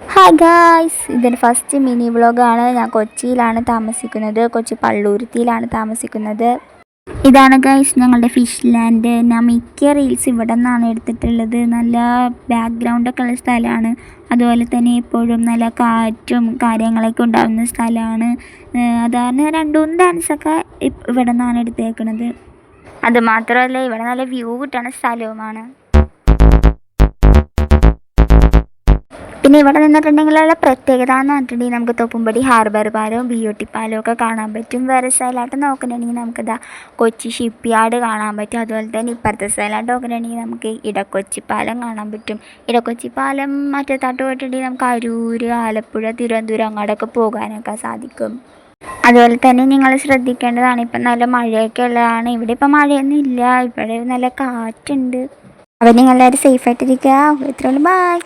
Hi guys, ഇതൊരു first mini വ്ളോഗാണ്. ഞാൻ കൊച്ചിയിലാണ് താമസിക്കുന്നത്. കൊച്ചി പള്ളുരുത്തിയിലാണ് താമസിക്കുന്നത്. ഇതാണ് ഗായ്സ് ഞങ്ങളുടെ ഫിഷ് ലാൻഡ്. ഞാൻ മിക്ക റീൽസ് ഇവിടെ നിന്നാണ് എടുത്തിട്ടുള്ളത്. നല്ല ബാക്ക്ഗ്രൗണ്ടൊക്കെ ഉള്ള സ്ഥലമാണ്. അതുപോലെ തന്നെ എപ്പോഴും നല്ല കാറ്റും കാര്യങ്ങളൊക്കെ ഉണ്ടാകുന്ന സ്ഥലമാണ്. അതാണ് 2-3 ഡാൻസൊക്കെ ഇവിടെ നിന്നാണ് എടുത്തേക്കുന്നത്. അതുമാത്രമല്ല ഇവിടെ നല്ല വ്യൂ കിട്ടുന്ന സ്ഥലവുമാണ്. പിന്നെ ഇവിടെ നിന്നിട്ടുണ്ടെങ്കിലുള്ള പ്രത്യേകത എന്ന് പറഞ്ഞിട്ടുണ്ടെങ്കിൽ നമുക്ക് തോപ്പുംപടി ഹാർബർ പാലവും BOT പാലവും ഒക്കെ കാണാൻ പറ്റും. വേറെ സൈഡിലായിട്ട് നോക്കുന്നുണ്ടെങ്കിൽ നമുക്കിതാ കൊച്ചി ഷിപ്പ് യാർഡ് കാണാൻ പറ്റും. അതുപോലെ തന്നെ ഇപ്പുറത്തെ സൈഡിലായിട്ട് നോക്കുന്നുണ്ടെങ്കിൽ നമുക്ക് ഇടക്കൊച്ചി പാലം കാണാൻ പറ്റും. ഇടക്കൊച്ചി പാലം മറ്റേത്താട്ട് പോയിട്ടുണ്ടെങ്കിൽ നമുക്ക് അരൂർ, ആലപ്പുഴ, തിരുവനന്തപുരം അങ്ങോട്ടൊക്കെ പോകാനൊക്കെ സാധിക്കും. അതുപോലെ തന്നെ നിങ്ങൾ ശ്രദ്ധിക്കേണ്ടതാണ്, ഇപ്പം നല്ല മഴയൊക്കെ ഉള്ളതാണ്. ഇവിടെ ഇപ്പം മഴയൊന്നും ഇല്ല, ഇവിടെ നല്ല കാറ്റുണ്ട്. അപ്പോൾ നിങ്ങളെല്ലാവരും സേഫായിട്ടിരിക്കുക. ഇത്രയുള്ളൂ, ബൈ.